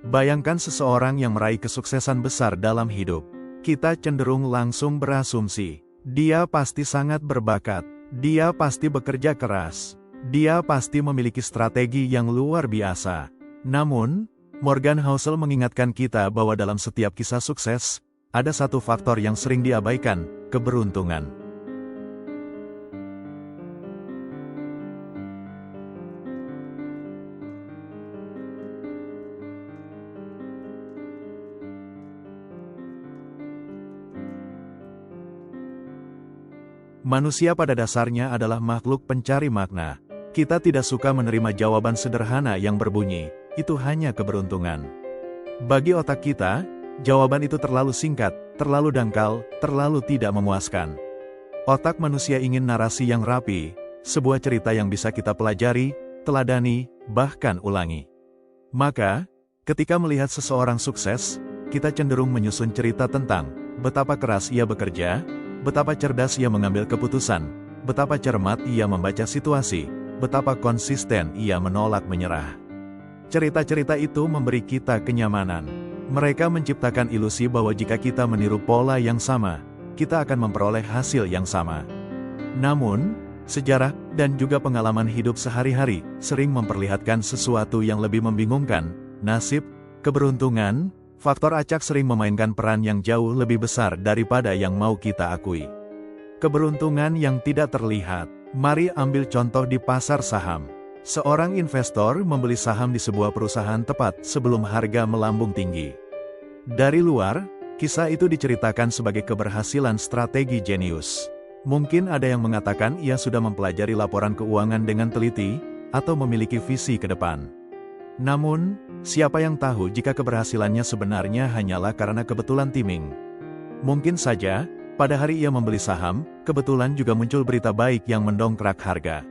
Bayangkan seseorang yang meraih kesuksesan besar dalam hidup. Kita cenderung langsung berasumsi, dia pasti sangat berbakat, dia pasti bekerja keras, dia pasti memiliki strategi yang luar biasa. Namun, Morgan Housel mengingatkan kita bahwa dalam setiap kisah sukses, ada satu faktor yang sering diabaikan, keberuntungan. Manusia pada dasarnya adalah makhluk pencari makna. Kita tidak suka menerima jawaban sederhana yang berbunyi, itu hanya keberuntungan. Bagi otak kita, jawaban itu terlalu singkat, terlalu dangkal, terlalu tidak memuaskan. Otak manusia ingin narasi yang rapi, sebuah cerita yang bisa kita pelajari, teladani, bahkan ulangi. Maka, ketika melihat seseorang sukses, kita cenderung menyusun cerita tentang betapa keras ia bekerja, betapa cerdas ia mengambil keputusan, betapa cermat ia membaca situasi, betapa konsisten ia menolak menyerah. Cerita-cerita itu memberi kita kenyamanan. Mereka menciptakan ilusi bahwa jika kita meniru pola yang sama, kita akan memperoleh hasil yang sama. Namun, sejarah dan juga pengalaman hidup sehari-hari sering memperlihatkan sesuatu yang lebih membingungkan. Nasib, keberuntungan, faktor acak sering memainkan peran yang jauh lebih besar daripada yang mau kita akui. Keberuntungan yang tidak terlihat. Mari ambil contoh di pasar saham. Seorang investor membeli saham di sebuah perusahaan tepat sebelum harga melambung tinggi. Dari luar, kisah itu diceritakan sebagai keberhasilan strategi jenius. Mungkin ada yang mengatakan ia sudah mempelajari laporan keuangan dengan teliti, atau memiliki visi ke depan. Namun, siapa yang tahu jika keberhasilannya sebenarnya hanyalah karena kebetulan timing? Mungkin saja, pada hari ia membeli saham, kebetulan juga muncul berita baik yang mendongkrak harga.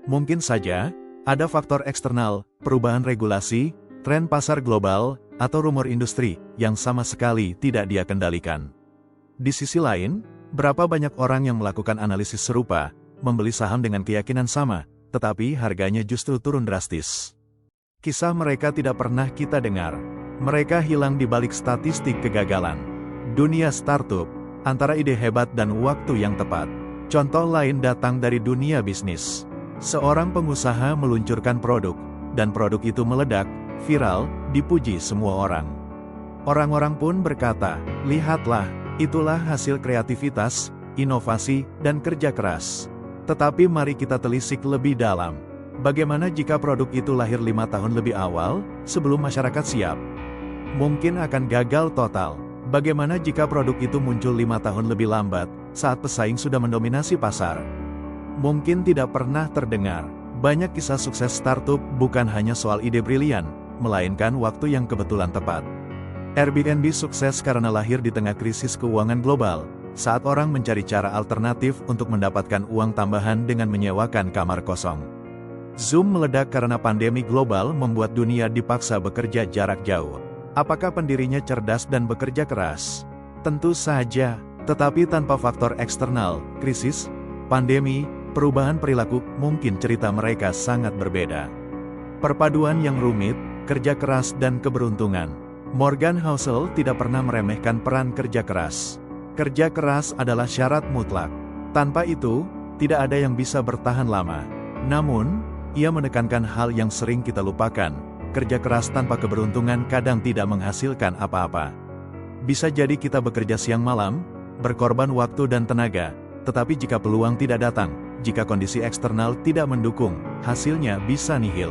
Mungkin saja, ada faktor eksternal, perubahan regulasi, tren pasar global, atau rumor industri, yang sama sekali tidak dia kendalikan. Di sisi lain, berapa banyak orang yang melakukan analisis serupa, membeli saham dengan keyakinan sama, tetapi harganya justru turun drastis. Kisah mereka tidak pernah kita dengar. Mereka hilang di balik statistik kegagalan. Dunia startup, antara ide hebat dan waktu yang tepat. Contoh lain datang dari dunia bisnis. Seorang pengusaha meluncurkan produk, dan produk itu meledak, viral, dipuji semua orang. Orang-orang pun berkata, lihatlah, itulah hasil kreativitas, inovasi, dan kerja keras. Tetapi mari kita telisik lebih dalam. Bagaimana jika produk itu lahir 5 tahun lebih awal, sebelum masyarakat siap? Mungkin akan gagal total. Bagaimana jika produk itu muncul 5 tahun lebih lambat, saat pesaing sudah mendominasi pasar? Mungkin tidak pernah terdengar. Banyak kisah sukses startup bukan hanya soal ide brilian, melainkan waktu yang kebetulan tepat. Airbnb sukses karena lahir di tengah krisis keuangan global, saat orang mencari cara alternatif untuk mendapatkan uang tambahan dengan menyewakan kamar kosong. Zoom meledak karena pandemi global membuat dunia dipaksa bekerja jarak jauh. Apakah pendirinya cerdas dan bekerja keras? Tentu saja, tetapi tanpa faktor eksternal, krisis, pandemi, perubahan perilaku, mungkin cerita mereka sangat berbeda. Perpaduan yang rumit, kerja keras dan keberuntungan. Morgan Housel tidak pernah meremehkan peran kerja keras. Kerja keras adalah syarat mutlak. Tanpa itu, tidak ada yang bisa bertahan lama. Namun, ia menekankan hal yang sering kita lupakan, kerja keras tanpa keberuntungan kadang tidak menghasilkan apa-apa. Bisa jadi kita bekerja siang malam, berkorban waktu dan tenaga, tetapi jika peluang tidak datang, jika kondisi eksternal tidak mendukung, hasilnya bisa nihil.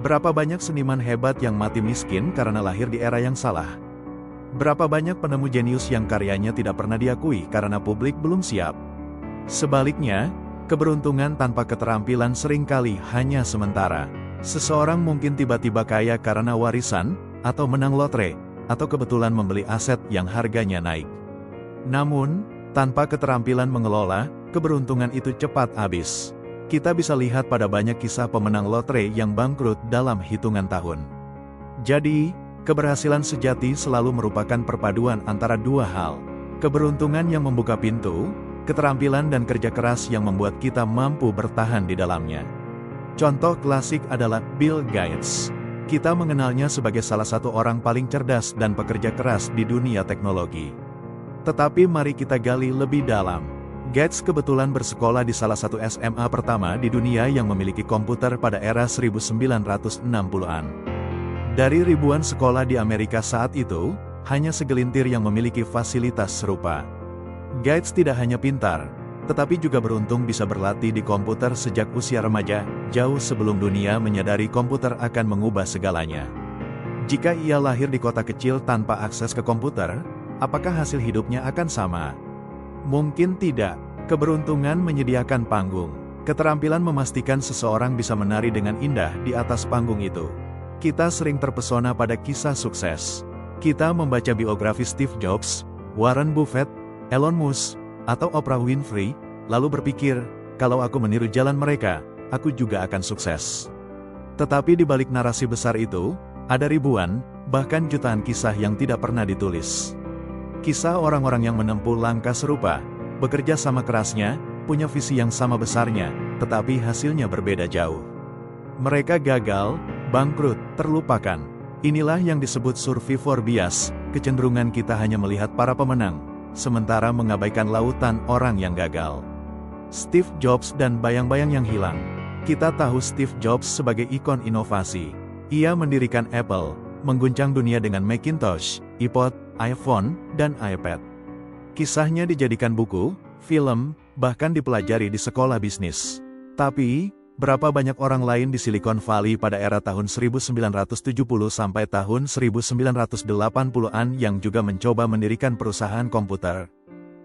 Berapa banyak seniman hebat yang mati miskin karena lahir di era yang salah? Berapa banyak penemu jenius yang karyanya tidak pernah diakui karena publik belum siap? Sebaliknya, keberuntungan tanpa keterampilan seringkali hanya sementara. Seseorang mungkin tiba-tiba kaya karena warisan, atau menang lotre, atau kebetulan membeli aset yang harganya naik. Namun, tanpa keterampilan mengelola, keberuntungan itu cepat habis. Kita bisa lihat pada banyak kisah pemenang lotre yang bangkrut dalam hitungan tahun. Jadi, keberhasilan sejati selalu merupakan perpaduan antara dua hal. Keberuntungan yang membuka pintu, keterampilan dan kerja keras yang membuat kita mampu bertahan di dalamnya. Contoh klasik adalah Bill Gates. Kita mengenalnya sebagai salah satu orang paling cerdas dan pekerja keras di dunia teknologi. Tetapi mari kita gali lebih dalam. Gates kebetulan bersekolah di salah satu SMA pertama di dunia yang memiliki komputer pada era 1960-an. Dari ribuan sekolah di Amerika saat itu, hanya segelintir yang memiliki fasilitas serupa. Gates tidak hanya pintar, tetapi juga beruntung bisa berlatih di komputer sejak usia remaja, jauh sebelum dunia menyadari komputer akan mengubah segalanya. Jika ia lahir di kota kecil tanpa akses ke komputer, apakah hasil hidupnya akan sama? Mungkin tidak. Keberuntungan menyediakan panggung. Keterampilan memastikan seseorang bisa menari dengan indah di atas panggung itu. Kita sering terpesona pada kisah sukses. Kita membaca biografi Steve Jobs, Warren Buffett, Elon Musk, atau Oprah Winfrey, lalu berpikir, kalau aku meniru jalan mereka, aku juga akan sukses. Tetapi di balik narasi besar itu, ada ribuan, bahkan jutaan kisah yang tidak pernah ditulis. Kisah orang-orang yang menempuh langkah serupa, bekerja sama kerasnya, punya visi yang sama besarnya, tetapi hasilnya berbeda jauh. Mereka gagal, bangkrut, terlupakan. Inilah yang disebut survivor bias, kecenderungan kita hanya melihat para pemenang, sementara mengabaikan lautan orang yang gagal. Steve Jobs dan bayang-bayang yang hilang. Kita tahu Steve Jobs sebagai ikon inovasi. Ia mendirikan Apple, mengguncang dunia dengan Macintosh, iPod, iPhone, dan iPad. Kisahnya dijadikan buku, film, bahkan dipelajari di sekolah bisnis. Tapi, berapa banyak orang lain di Silicon Valley pada era tahun 1970 sampai tahun 1980-an yang juga mencoba mendirikan perusahaan komputer?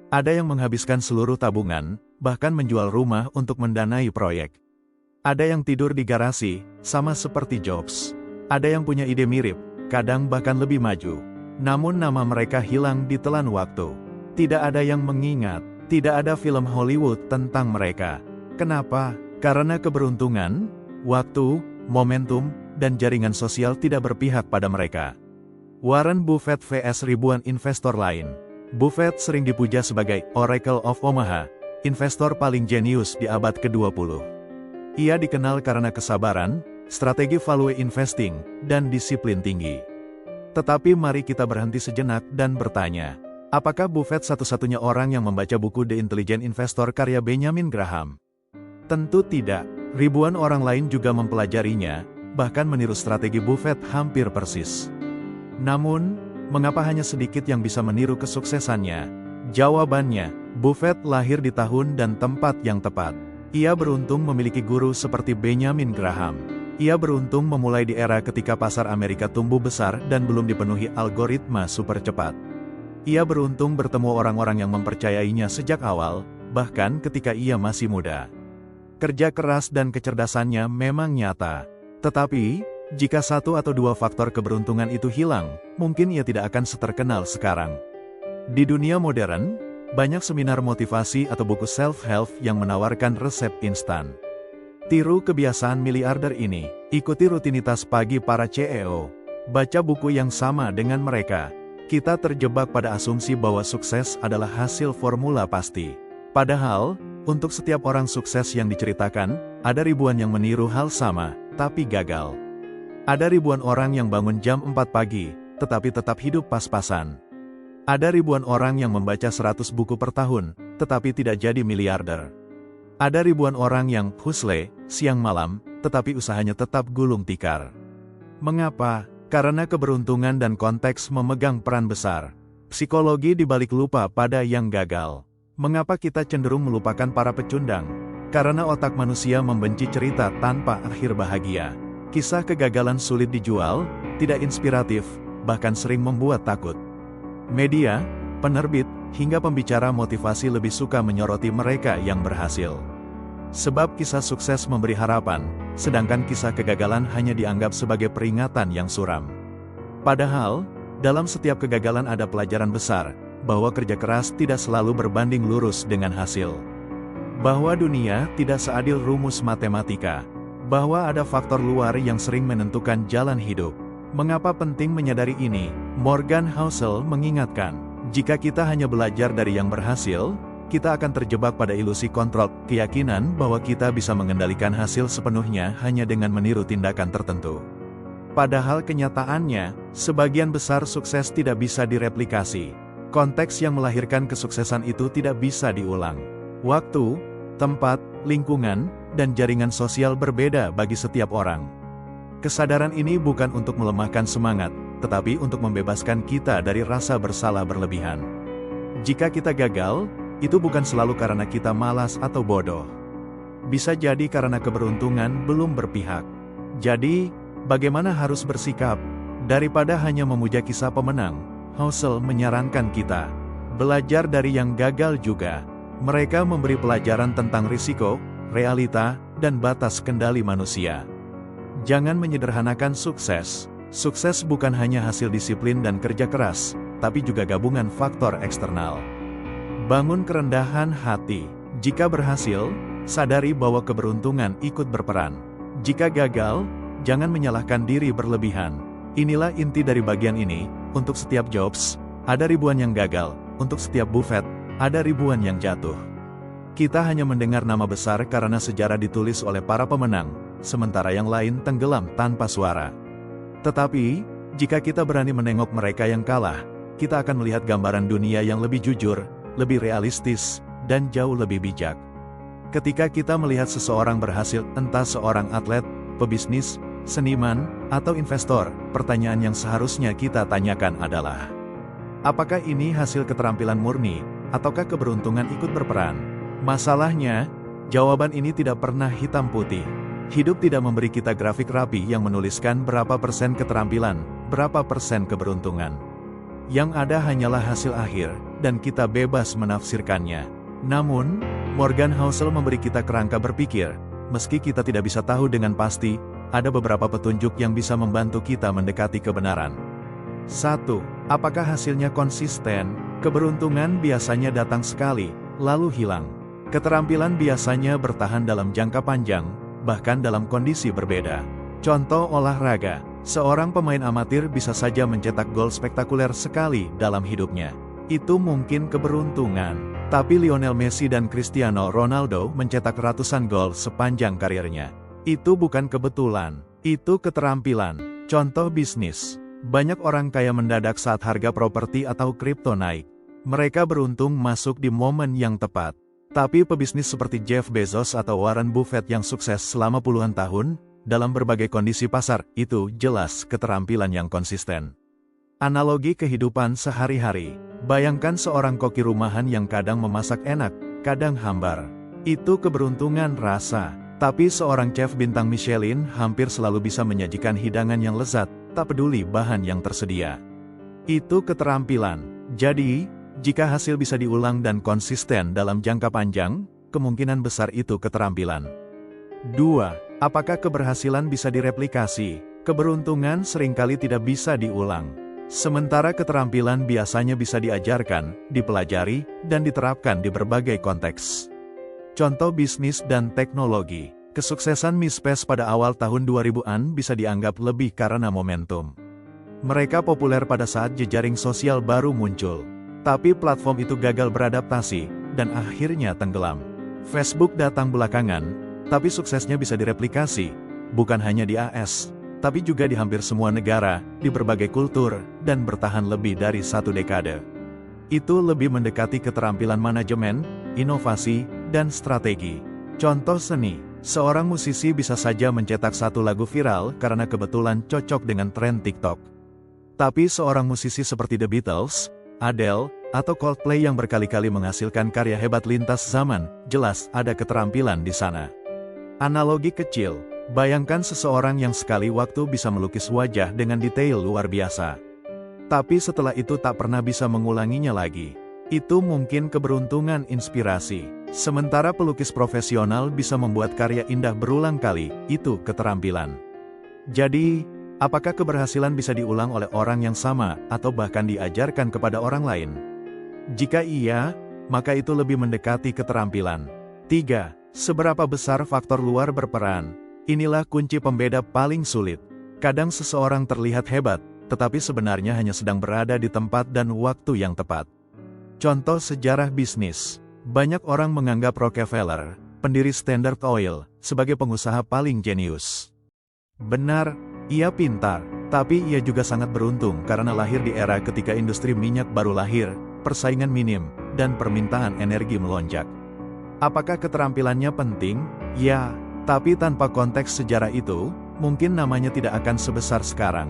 Ada yang menghabiskan seluruh tabungan, bahkan menjual rumah untuk mendanai proyek. Ada yang tidur di garasi, sama seperti Jobs. Ada yang punya ide mirip, kadang bahkan lebih maju. Namun nama mereka hilang ditelan waktu. Tidak ada yang mengingat, tidak ada film Hollywood tentang mereka. Kenapa? Karena keberuntungan, waktu, momentum, dan jaringan sosial tidak berpihak pada mereka. Warren Buffett vs ribuan investor lain. Buffett sering dipuja sebagai Oracle of Omaha, investor paling jenius di abad ke-20. Ia dikenal karena kesabaran, strategi value investing, dan disiplin tinggi. Tetapi mari kita berhenti sejenak dan bertanya, apakah Buffett satu-satunya orang yang membaca buku The Intelligent Investor karya Benjamin Graham? Tentu tidak. Ribuan orang lain juga mempelajarinya, bahkan meniru strategi Buffett hampir persis. Namun, mengapa hanya sedikit yang bisa meniru kesuksesannya? Jawabannya, Buffett lahir di tahun dan tempat yang tepat. Ia beruntung memiliki guru seperti Benjamin Graham. Ia beruntung memulai di era ketika pasar Amerika tumbuh besar dan belum dipenuhi algoritma super cepat. Ia beruntung bertemu orang-orang yang mempercayainya sejak awal, bahkan ketika ia masih muda. Kerja keras dan kecerdasannya memang nyata. Tetapi, jika satu atau dua faktor keberuntungan itu hilang, mungkin ia tidak akan seterkenal sekarang. Di dunia modern, banyak seminar motivasi atau buku self-help yang menawarkan resep instan. Tiru kebiasaan miliarder ini, ikuti rutinitas pagi para CEO, baca buku yang sama dengan mereka. Kita terjebak pada asumsi bahwa sukses adalah hasil formula pasti. Padahal, untuk setiap orang sukses yang diceritakan, ada ribuan yang meniru hal sama, tapi gagal. Ada ribuan orang yang bangun jam 4 pagi, tetapi tetap hidup pas-pasan. Ada ribuan orang yang membaca 100 buku per tahun, tetapi tidak jadi miliarder. Ada ribuan orang yang hustle, siang malam, tetapi usahanya tetap gulung tikar. Mengapa? Karena keberuntungan dan konteks memegang peran besar. Psikologi dibalik lupa pada yang gagal. Mengapa kita cenderung melupakan para pecundang? Karena otak manusia membenci cerita tanpa akhir bahagia. Kisah kegagalan sulit dijual, tidak inspiratif, bahkan sering membuat takut. Media, penerbit, hingga pembicara motivasi lebih suka menyoroti mereka yang berhasil. Sebab kisah sukses memberi harapan, sedangkan kisah kegagalan hanya dianggap sebagai peringatan yang suram. Padahal, dalam setiap kegagalan ada pelajaran besar, bahwa kerja keras tidak selalu berbanding lurus dengan hasil. Bahwa dunia tidak seadil rumus matematika. Bahwa ada faktor luar yang sering menentukan jalan hidup. Mengapa penting menyadari ini? Morgan Housel mengingatkan, jika kita hanya belajar dari yang berhasil, kita akan terjebak pada ilusi kontrol, keyakinan bahwa kita bisa mengendalikan hasil sepenuhnya hanya dengan meniru tindakan tertentu. Padahal kenyataannya, sebagian besar sukses tidak bisa direplikasi. Konteks yang melahirkan kesuksesan itu tidak bisa diulang. Waktu, tempat, lingkungan, dan jaringan sosial berbeda bagi setiap orang. Kesadaran ini bukan untuk melemahkan semangat, tetapi untuk membebaskan kita dari rasa bersalah berlebihan. Jika kita gagal, itu bukan selalu karena kita malas atau bodoh. Bisa jadi karena keberuntungan belum berpihak. Jadi, bagaimana harus bersikap? Daripada hanya memuja kisah pemenang, Housel menyarankan kita belajar dari yang gagal juga. Mereka memberi pelajaran tentang risiko, realita, dan batas kendali manusia. Jangan menyederhanakan sukses. Sukses bukan hanya hasil disiplin dan kerja keras, tapi juga gabungan faktor eksternal. Bangun kerendahan hati. Jika berhasil, sadari bahwa keberuntungan ikut berperan. Jika gagal, jangan menyalahkan diri berlebihan. Inilah inti dari bagian ini. Untuk setiap Jobs, ada ribuan yang gagal. Untuk setiap Buffett, ada ribuan yang jatuh. Kita hanya mendengar nama besar karena sejarah ditulis oleh para pemenang, sementara yang lain tenggelam tanpa suara. Tetapi, jika kita berani menengok mereka yang kalah, kita akan melihat gambaran dunia yang lebih jujur, lebih realistis, dan jauh lebih bijak. Ketika kita melihat seseorang berhasil, entah seorang atlet, pebisnis, seniman, atau investor, pertanyaan yang seharusnya kita tanyakan adalah, apakah ini hasil keterampilan murni, ataukah keberuntungan ikut berperan? Masalahnya, jawaban ini tidak pernah hitam putih. Hidup tidak memberi kita grafik rapi yang menuliskan berapa persen keterampilan, berapa persen keberuntungan. Yang ada hanyalah hasil akhir, dan kita bebas menafsirkannya. Namun, Morgan Housel memberi kita kerangka berpikir. Meski kita tidak bisa tahu dengan pasti, ada beberapa petunjuk yang bisa membantu kita mendekati kebenaran. 1. Apakah hasilnya konsisten? Keberuntungan biasanya datang sekali, lalu hilang. Keterampilan biasanya bertahan dalam jangka panjang, bahkan dalam kondisi berbeda. Contoh olahraga, seorang pemain amatir bisa saja mencetak gol spektakuler sekali dalam hidupnya. Itu mungkin keberuntungan. Tapi Lionel Messi dan Cristiano Ronaldo mencetak ratusan gol sepanjang karirnya. Itu bukan kebetulan, itu keterampilan. Contoh bisnis, banyak orang kaya mendadak saat harga properti atau kripto naik. Mereka beruntung masuk di momen yang tepat. Tapi pebisnis seperti Jeff Bezos atau Warren Buffett yang sukses selama puluhan tahun, dalam berbagai kondisi pasar, itu jelas keterampilan yang konsisten. Analogi kehidupan sehari-hari. Bayangkan seorang koki rumahan yang kadang memasak enak, kadang hambar. Itu keberuntungan rasa. Tapi seorang chef bintang Michelin hampir selalu bisa menyajikan hidangan yang lezat, tak peduli bahan yang tersedia. Itu keterampilan. Jadi, jika hasil bisa diulang dan konsisten dalam jangka panjang, kemungkinan besar itu keterampilan. 2. Apakah keberhasilan bisa direplikasi? Keberuntungan seringkali tidak bisa diulang. Sementara keterampilan biasanya bisa diajarkan, dipelajari, dan diterapkan di berbagai konteks. Contoh bisnis dan teknologi. Kesuksesan MySpace pada awal tahun 2000-an bisa dianggap lebih karena momentum. Mereka populer pada saat jejaring sosial baru muncul. Tapi platform itu gagal beradaptasi, dan akhirnya tenggelam. Facebook datang belakangan, tapi suksesnya bisa direplikasi, bukan hanya di AS, tapi juga di hampir semua negara, di berbagai kultur, dan bertahan lebih dari 1 dekade. Itu lebih mendekati keterampilan manajemen, inovasi, dan strategi. Contoh seni, seorang musisi bisa saja mencetak satu lagu viral karena kebetulan cocok dengan tren TikTok. Tapi seorang musisi seperti The Beatles, Adele, atau Coldplay yang berkali-kali menghasilkan karya hebat lintas zaman, jelas ada keterampilan di sana. Analogi kecil, bayangkan seseorang yang sekali waktu bisa melukis wajah dengan detail luar biasa. Tapi setelah itu tak pernah bisa mengulanginya lagi. Itu mungkin keberuntungan inspirasi. Sementara pelukis profesional bisa membuat karya indah berulang kali, itu keterampilan. Jadi, apakah keberhasilan bisa diulang oleh orang yang sama, atau bahkan diajarkan kepada orang lain? Jika iya, maka itu lebih mendekati keterampilan. 3. Seberapa besar faktor luar berperan? Inilah kunci pembeda paling sulit. Kadang seseorang terlihat hebat, tetapi sebenarnya hanya sedang berada di tempat dan waktu yang tepat. Contoh sejarah bisnis. Banyak orang menganggap Rockefeller, pendiri Standard Oil, sebagai pengusaha paling jenius. Benar, Ia pintar, tapi ia juga sangat beruntung karena lahir di era ketika industri minyak baru lahir, persaingan minim, dan permintaan energi melonjak. Apakah keterampilannya penting? Ya, tapi tanpa konteks sejarah itu, mungkin namanya tidak akan sebesar sekarang.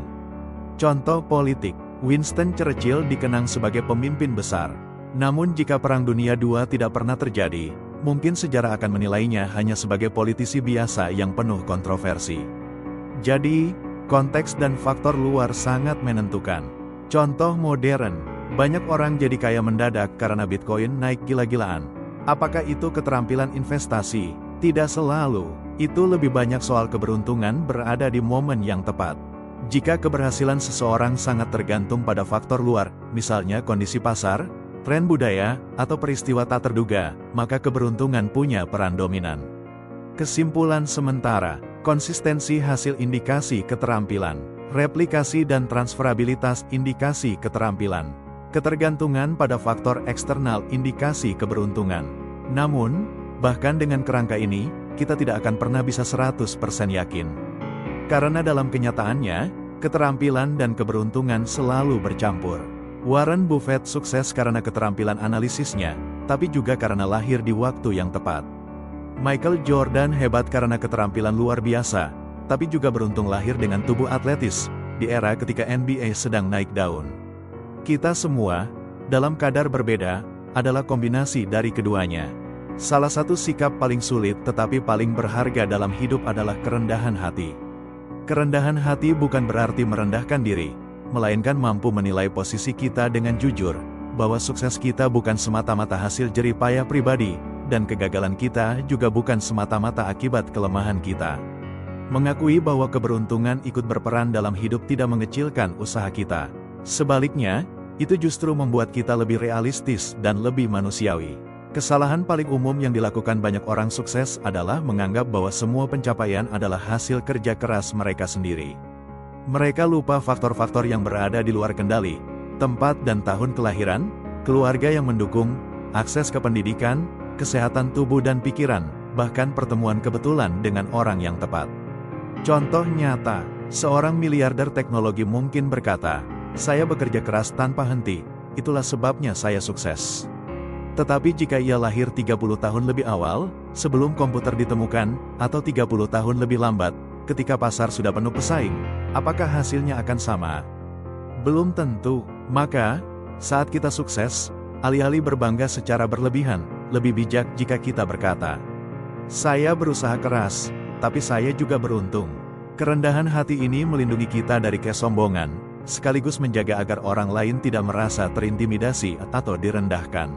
Contoh politik, Winston Churchill dikenang sebagai pemimpin besar. Namun jika Perang Dunia II tidak pernah terjadi, mungkin sejarah akan menilainya hanya sebagai politisi biasa yang penuh kontroversi. Jadi, konteks dan faktor luar sangat menentukan. Contoh modern, banyak orang jadi kaya mendadak karena Bitcoin naik gila-gilaan. Apakah itu keterampilan investasi? Tidak selalu, itu lebih banyak soal keberuntungan berada di momen yang tepat. Jika keberhasilan seseorang sangat tergantung pada faktor luar, misalnya kondisi pasar, tren budaya, atau peristiwa tak terduga, maka keberuntungan punya peran dominan. Kesimpulan sementara, konsistensi hasil indikasi keterampilan, replikasi dan transferabilitas indikasi keterampilan, ketergantungan pada faktor eksternal indikasi keberuntungan. Namun, bahkan dengan kerangka ini, kita tidak akan pernah bisa 100% yakin. Karena dalam kenyataannya, keterampilan dan keberuntungan selalu bercampur. Warren Buffett sukses karena keterampilan analisisnya, tapi juga karena lahir di waktu yang tepat. Michael Jordan hebat karena keterampilan luar biasa, tapi juga beruntung lahir dengan tubuh atletis, di era ketika NBA sedang naik daun. Kita semua, dalam kadar berbeda, adalah kombinasi dari keduanya. Salah satu sikap paling sulit tetapi paling berharga dalam hidup adalah kerendahan hati. Kerendahan hati bukan berarti merendahkan diri, melainkan mampu menilai posisi kita dengan jujur, bahwa sukses kita bukan semata-mata hasil jerih payah pribadi, dan kegagalan kita juga bukan semata-mata akibat kelemahan kita. Mengakui bahwa keberuntungan ikut berperan dalam hidup tidak mengecilkan usaha kita. Sebaliknya, itu justru membuat kita lebih realistis dan lebih manusiawi. Kesalahan paling umum yang dilakukan banyak orang sukses adalah menganggap bahwa semua pencapaian adalah hasil kerja keras mereka sendiri. Mereka lupa faktor-faktor yang berada di luar kendali, tempat dan tahun kelahiran, keluarga yang mendukung, akses ke pendidikan, kesehatan tubuh dan pikiran, bahkan pertemuan kebetulan dengan orang yang tepat. Contoh nyata, seorang miliarder teknologi mungkin berkata, "Saya bekerja keras tanpa henti, itulah sebabnya saya sukses." Tetapi jika ia lahir 30 tahun lebih awal, sebelum komputer ditemukan, atau 30 tahun lebih lambat, ketika pasar sudah penuh pesaing, apakah hasilnya akan sama? Belum tentu. Maka, saat kita sukses, alih-alih berbangga secara berlebihan, lebih bijak jika kita berkata, "Saya berusaha keras, tapi saya juga beruntung." Kerendahan hati ini melindungi kita dari kesombongan, sekaligus menjaga agar orang lain tidak merasa terintimidasi atau direndahkan.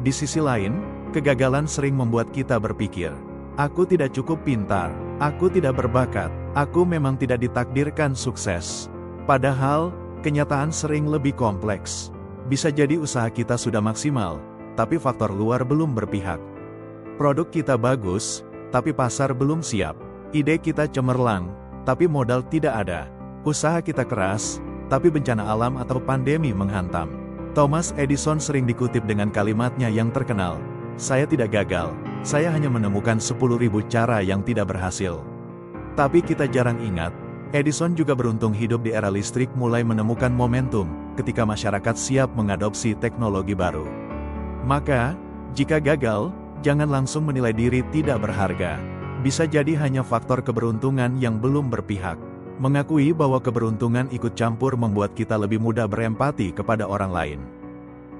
Di sisi lain, kegagalan sering membuat kita berpikir, "Aku tidak cukup pintar, aku tidak berbakat, aku memang tidak ditakdirkan sukses." Padahal, kenyataan sering lebih kompleks. Bisa jadi usaha kita sudah maksimal, tapi faktor luar belum berpihak. Produk kita bagus, tapi pasar belum siap. Ide kita cemerlang, tapi modal tidak ada. Usaha kita keras, tapi bencana alam atau pandemi menghantam. Thomas Edison sering dikutip dengan kalimatnya yang terkenal, "Saya tidak gagal, saya hanya menemukan 10.000 cara yang tidak berhasil." Tapi kita jarang ingat, Edison juga beruntung hidup di era listrik mulai menemukan momentum, ketika masyarakat siap mengadopsi teknologi baru. Maka, jika gagal, jangan langsung menilai diri tidak berharga. Bisa jadi hanya faktor keberuntungan yang belum berpihak. Mengakui bahwa keberuntungan ikut campur membuat kita lebih mudah berempati kepada orang lain.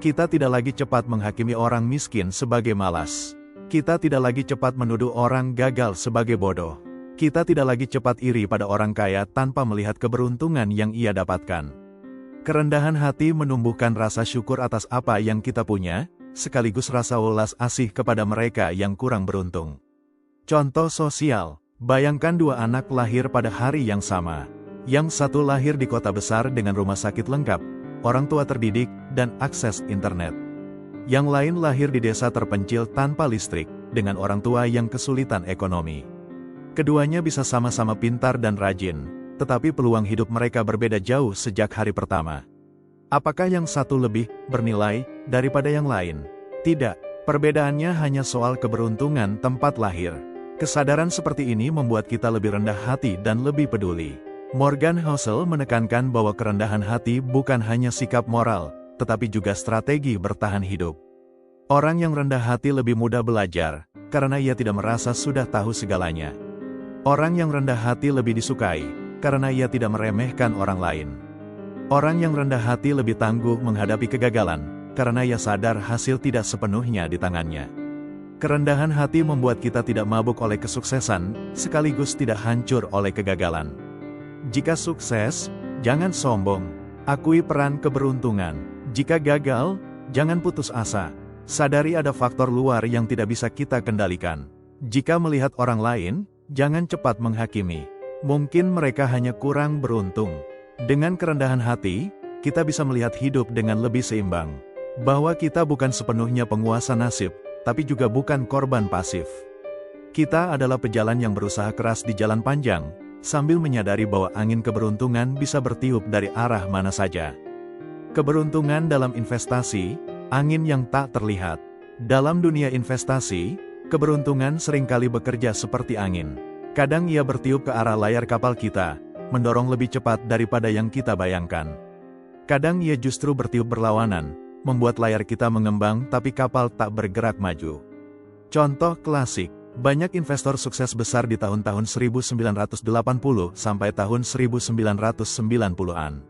Kita tidak lagi cepat menghakimi orang miskin sebagai malas. Kita tidak lagi cepat menuduh orang gagal sebagai bodoh. Kita tidak lagi cepat iri pada orang kaya tanpa melihat keberuntungan yang ia dapatkan. Kerendahan hati menumbuhkan rasa syukur atas apa yang kita punya, sekaligus rasa welas asih kepada mereka yang kurang beruntung. Contoh sosial. Bayangkan dua anak lahir pada hari yang sama. Yang satu lahir di kota besar dengan rumah sakit lengkap, orang tua terdidik, dan akses internet. Yang lain lahir di desa terpencil tanpa listrik, dengan orang tua yang kesulitan ekonomi. Keduanya bisa sama-sama pintar dan rajin, tetapi peluang hidup mereka berbeda jauh sejak hari pertama. Apakah yang satu lebih bernilai daripada yang lain? Tidak, perbedaannya hanya soal keberuntungan tempat lahir. Kesadaran seperti ini membuat kita lebih rendah hati dan lebih peduli. Morgan Housel menekankan bahwa kerendahan hati bukan hanya sikap moral, tetapi juga strategi bertahan hidup. Orang yang rendah hati lebih mudah belajar, karena ia tidak merasa sudah tahu segalanya. Orang yang rendah hati lebih disukai, karena ia tidak meremehkan orang lain. Orang yang rendah hati lebih tangguh menghadapi kegagalan, karena ia sadar hasil tidak sepenuhnya di tangannya. Kerendahan hati membuat kita tidak mabuk oleh kesuksesan, sekaligus tidak hancur oleh kegagalan. Jika sukses, jangan sombong. Akui peran keberuntungan. Jika gagal, jangan putus asa. Sadari ada faktor luar yang tidak bisa kita kendalikan. Jika melihat orang lain, jangan cepat menghakimi. Mungkin mereka hanya kurang beruntung. Dengan kerendahan hati, kita bisa melihat hidup dengan lebih seimbang. Bahwa kita bukan sepenuhnya penguasa nasib, tapi juga bukan korban pasif. Kita adalah pejalan yang berusaha keras di jalan panjang, sambil menyadari bahwa angin keberuntungan bisa bertiup dari arah mana saja. Keberuntungan dalam investasi, angin yang tak terlihat. Dalam dunia investasi, keberuntungan seringkali bekerja seperti angin. Kadang ia bertiup ke arah layar kapal kita, mendorong lebih cepat daripada yang kita bayangkan. Kadang ia justru bertiup berlawanan, membuat layar kita mengembang tapi kapal tak bergerak maju. Contoh klasik. Banyak investor sukses besar di tahun-tahun 1980 sampai tahun 1990-an.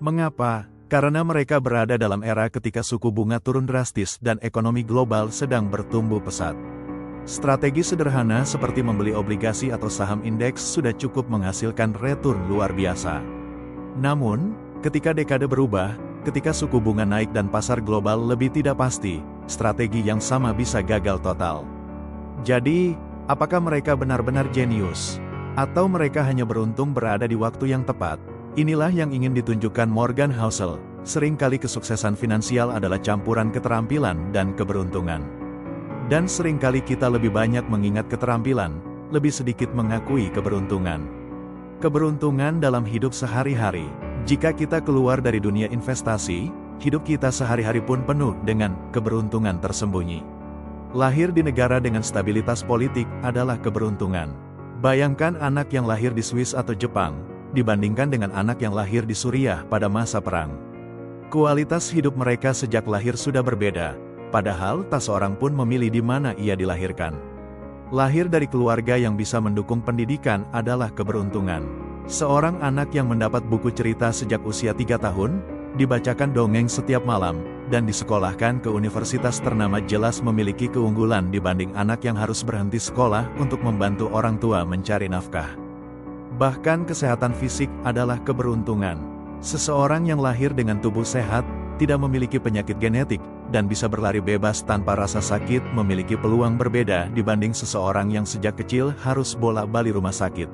Mengapa? Karena mereka berada dalam era ketika suku bunga turun drastis dan ekonomi global sedang bertumbuh pesat. Strategi sederhana seperti membeli obligasi atau saham indeks sudah cukup menghasilkan return luar biasa. Namun, ketika dekade berubah, ketika suku bunga naik dan pasar global lebih tidak pasti, strategi yang sama bisa gagal total. Jadi, apakah mereka benar-benar jenius? Atau mereka hanya beruntung berada di waktu yang tepat? Inilah yang ingin ditunjukkan Morgan Housel. Seringkali kesuksesan finansial adalah campuran keterampilan dan keberuntungan. Dan seringkali kita lebih banyak mengingat keterampilan, lebih sedikit mengakui keberuntungan. Keberuntungan dalam hidup sehari-hari. Jika kita keluar dari dunia investasi, hidup kita sehari-hari pun penuh dengan keberuntungan tersembunyi. Lahir di negara dengan stabilitas politik adalah keberuntungan. Bayangkan anak yang lahir di Swiss atau Jepang, dibandingkan dengan anak yang lahir di Suriah pada masa perang. Kualitas hidup mereka sejak lahir sudah berbeda, padahal tak seorang pun memilih di mana ia dilahirkan. Lahir dari keluarga yang bisa mendukung pendidikan adalah keberuntungan. Seorang anak yang mendapat buku cerita sejak usia 3 tahun, dibacakan dongeng setiap malam, dan disekolahkan ke universitas ternama jelas memiliki keunggulan dibanding anak yang harus berhenti sekolah untuk membantu orang tua mencari nafkah. Bahkan kesehatan fisik adalah keberuntungan. Seseorang yang lahir dengan tubuh sehat, tidak memiliki penyakit genetik, dan bisa berlari bebas tanpa rasa sakit memiliki peluang berbeda dibanding seseorang yang sejak kecil harus bolak-balik rumah sakit.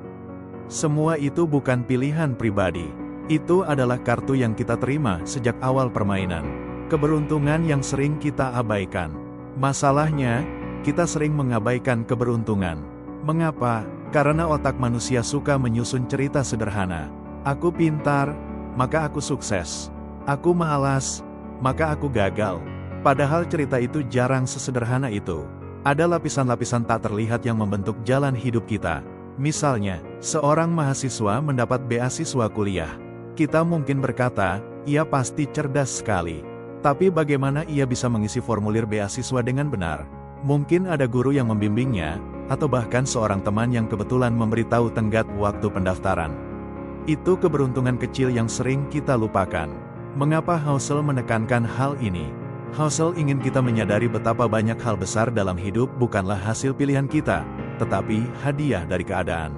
Semua itu bukan pilihan pribadi. Itu adalah kartu yang kita terima sejak awal permainan. Keberuntungan yang sering kita abaikan. Masalahnya, kita sering mengabaikan keberuntungan. Mengapa? Karena otak manusia suka menyusun cerita sederhana. Aku pintar, maka aku sukses. Aku malas, maka aku gagal. Padahal cerita itu jarang sesederhana itu. Ada lapisan-lapisan tak terlihat yang membentuk jalan hidup kita. Misalnya, seorang mahasiswa mendapat beasiswa kuliah. Kita mungkin berkata, ia pasti cerdas sekali. Tapi bagaimana ia bisa mengisi formulir beasiswa dengan benar? Mungkin ada guru yang membimbingnya, atau bahkan seorang teman yang kebetulan memberitahu tenggat waktu pendaftaran. Itu keberuntungan kecil yang sering kita lupakan. Mengapa Housel menekankan hal ini? Housel ingin kita menyadari betapa banyak hal besar dalam hidup bukanlah hasil pilihan kita, tetapi hadiah dari keadaan.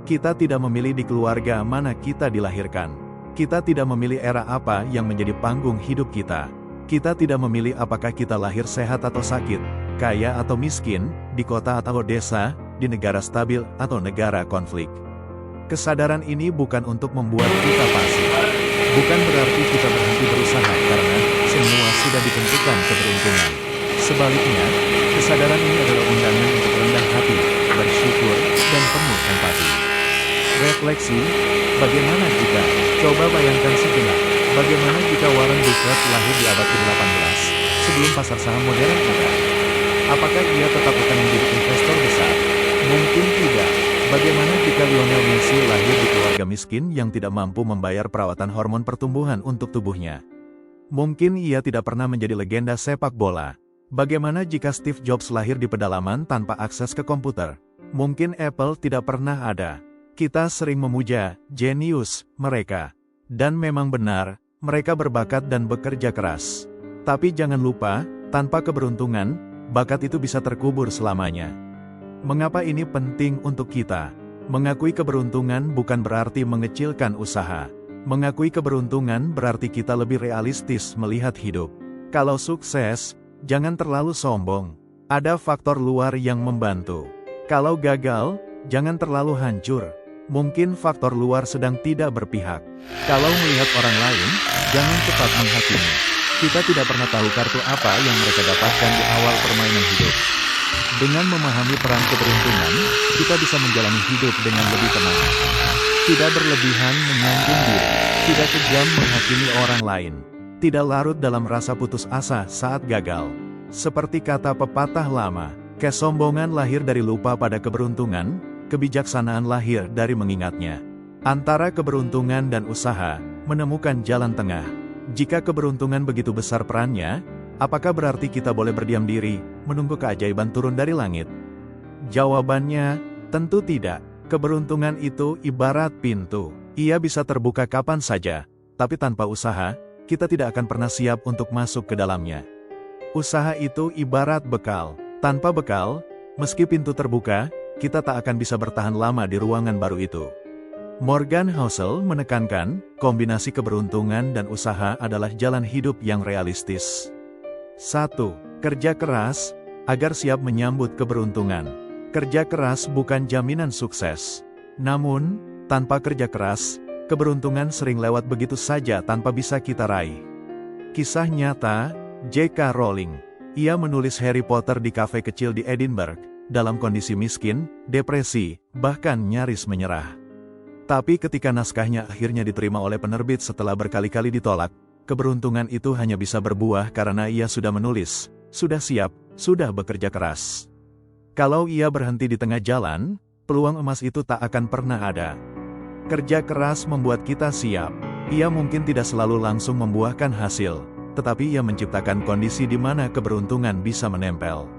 Kita tidak memilih di keluarga mana kita dilahirkan. Kita tidak memilih era apa yang menjadi panggung hidup kita. Kita tidak memilih apakah kita lahir sehat atau sakit, kaya atau miskin, di kota atau desa, di negara stabil atau negara konflik. Kesadaran ini bukan untuk membuat kita pasif. Bukan berarti kita berhenti berusaha karena semua sudah ditentukan keberuntungan. Sebaliknya, kesadaran ini adalah undangan untuk rendah hati, bersyukur, dan penuh empati. Refleksi, bagaimana jika, coba bayangkan sejenak, bagaimana jika Warren Buffett lahir di abad ke-18, sebelum pasar saham modern ada? Apakah ia tetap akan menjadi investor besar? Mungkin tidak. Bagaimana jika Lionel Messi lahir di keluarga miskin yang tidak mampu membayar perawatan hormon pertumbuhan untuk tubuhnya? Mungkin ia tidak pernah menjadi legenda sepak bola. Bagaimana jika Steve Jobs lahir di pedalaman tanpa akses ke komputer? Mungkin Apple tidak pernah ada. Kita sering memuja jenius mereka. Dan memang benar, mereka berbakat dan bekerja keras. Tapi jangan lupa, tanpa keberuntungan, bakat itu bisa terkubur selamanya. Mengapa ini penting untuk kita? Mengakui keberuntungan bukan berarti mengecilkan usaha. Mengakui keberuntungan berarti kita lebih realistis melihat hidup. Kalau sukses, jangan terlalu sombong. Ada faktor luar yang membantu. Kalau gagal, jangan terlalu hancur. Mungkin faktor luar sedang tidak berpihak. Kalau melihat orang lain, jangan cepat menghakimi. Kita tidak pernah tahu kartu apa yang mereka dapatkan di awal permainan hidup. Dengan memahami peran keberuntungan, kita bisa menjalani hidup dengan lebih tenang. Tidak berlebihan menyanjung diri, tidak kejam menghakimi orang lain, tidak larut dalam rasa putus asa saat gagal. Seperti kata pepatah lama, kesombongan lahir dari lupa pada keberuntungan, kebijaksanaan lahir dari mengingatnya. Antara keberuntungan dan usaha, menemukan jalan tengah. Jika keberuntungan begitu besar perannya, apakah berarti kita boleh berdiam diri, menunggu keajaiban turun dari langit? Jawabannya, tentu tidak. Keberuntungan itu ibarat pintu. Ia bisa terbuka kapan saja, tapi tanpa usaha, kita tidak akan pernah siap untuk masuk ke dalamnya. Usaha itu ibarat bekal. Tanpa bekal, meski pintu terbuka, kita tak akan bisa bertahan lama di ruangan baru itu. Morgan Housel menekankan, kombinasi keberuntungan dan usaha adalah jalan hidup yang realistis. 1. Kerja keras, agar siap menyambut keberuntungan. Kerja keras bukan jaminan sukses. Namun, tanpa kerja keras, keberuntungan sering lewat begitu saja tanpa bisa kita raih. Kisah nyata, J.K. Rowling. Ia menulis Harry Potter di kafe kecil di Edinburgh, dalam kondisi miskin, depresi, bahkan nyaris menyerah. Tapi ketika naskahnya akhirnya diterima oleh penerbit setelah berkali-kali ditolak, keberuntungan itu hanya bisa berbuah karena ia sudah menulis, sudah siap, sudah bekerja keras. Kalau ia berhenti di tengah jalan, peluang emas itu tak akan pernah ada. Kerja keras membuat kita siap. Ia mungkin tidak selalu langsung membuahkan hasil, tetapi ia menciptakan kondisi di mana keberuntungan bisa menempel.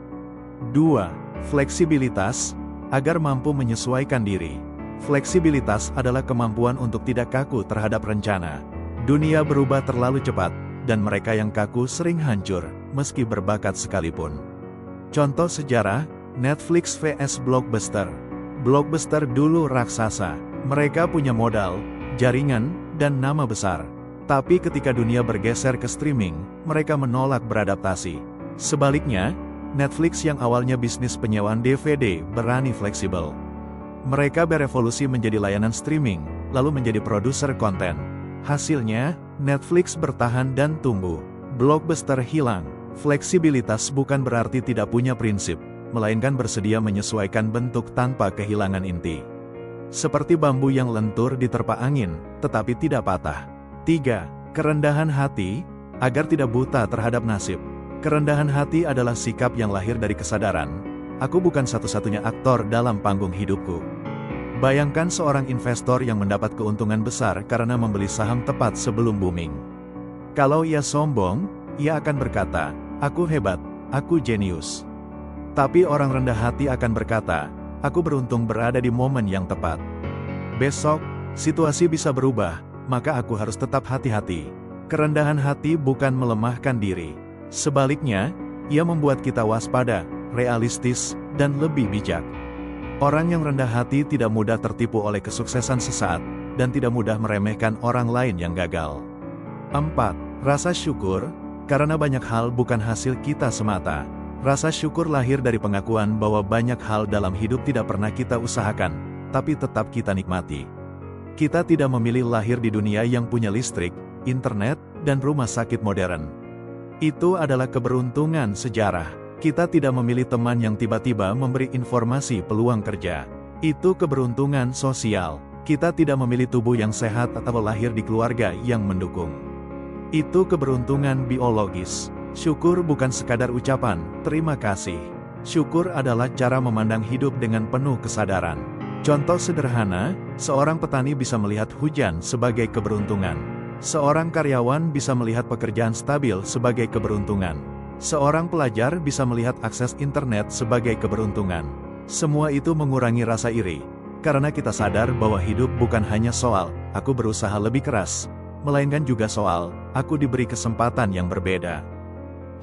2. Fleksibilitas, agar mampu menyesuaikan diri. Fleksibilitas adalah kemampuan untuk tidak kaku terhadap rencana. Dunia berubah terlalu cepat, dan mereka yang kaku sering hancur, meski berbakat sekalipun. Contoh sejarah, Netflix vs Blockbuster. Blockbuster dulu raksasa. Mereka punya modal, jaringan, dan nama besar. Tapi ketika dunia bergeser ke streaming, mereka menolak beradaptasi. Sebaliknya, Netflix yang awalnya bisnis penyewaan DVD berani fleksibel. Mereka berevolusi menjadi layanan streaming, lalu menjadi produser konten. Hasilnya, Netflix bertahan dan tumbuh. Blockbuster hilang. Fleksibilitas bukan berarti tidak punya prinsip, melainkan bersedia menyesuaikan bentuk tanpa kehilangan inti. Seperti bambu yang lentur diterpa angin, tetapi tidak patah. 3. Kerendahan hati, agar tidak buta terhadap nasib. Kerendahan hati adalah sikap yang lahir dari kesadaran. Aku bukan satu-satunya aktor dalam panggung hidupku. Bayangkan seorang investor yang mendapat keuntungan besar karena membeli saham tepat sebelum booming. Kalau ia sombong, ia akan berkata, "Aku hebat, aku jenius." Tapi orang rendah hati akan berkata, "Aku beruntung berada di momen yang tepat." Besok, situasi bisa berubah, maka aku harus tetap hati-hati. Kerendahan hati bukan melemahkan diri. Sebaliknya, ia membuat kita waspada, realistis, dan lebih bijak. Orang yang rendah hati tidak mudah tertipu oleh kesuksesan sesaat, dan tidak mudah meremehkan orang lain yang gagal. 4. Rasa syukur, karena banyak hal bukan hasil kita semata. Rasa syukur lahir dari pengakuan bahwa banyak hal dalam hidup tidak pernah kita usahakan, tapi tetap kita nikmati. Kita tidak memilih lahir di dunia yang punya listrik, internet, dan rumah sakit modern. Itu adalah keberuntungan sejarah. Kita tidak memilih teman yang tiba-tiba memberi informasi peluang kerja. Itu keberuntungan sosial. Kita tidak memilih tubuh yang sehat atau lahir di keluarga yang mendukung. Itu keberuntungan biologis. Syukur bukan sekadar ucapan, terima kasih. Syukur adalah cara memandang hidup dengan penuh kesadaran. Contoh sederhana, seorang petani bisa melihat hujan sebagai keberuntungan. Seorang karyawan bisa melihat pekerjaan stabil sebagai keberuntungan. Seorang pelajar bisa melihat akses internet sebagai keberuntungan. Semua itu mengurangi rasa iri, karena kita sadar bahwa hidup bukan hanya soal, aku berusaha lebih keras, melainkan juga soal, aku diberi kesempatan yang berbeda.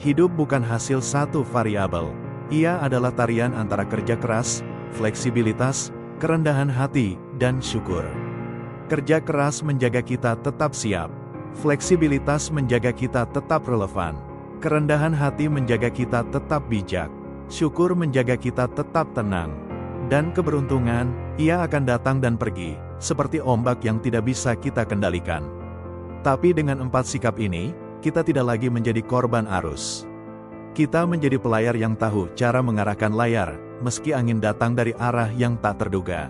Hidup bukan hasil satu variabel. Ia adalah tarian antara kerja keras, fleksibilitas, kerendahan hati, dan syukur. Kerja keras menjaga kita tetap siap. Fleksibilitas menjaga kita tetap relevan. Kerendahan hati menjaga kita tetap bijak. Syukur menjaga kita tetap tenang. Dan keberuntungan, ia akan datang dan pergi, seperti ombak yang tidak bisa kita kendalikan. Tapi dengan 4 sikap ini, kita tidak lagi menjadi korban arus. Kita menjadi pelayar yang tahu cara mengarahkan layar, meski angin datang dari arah yang tak terduga.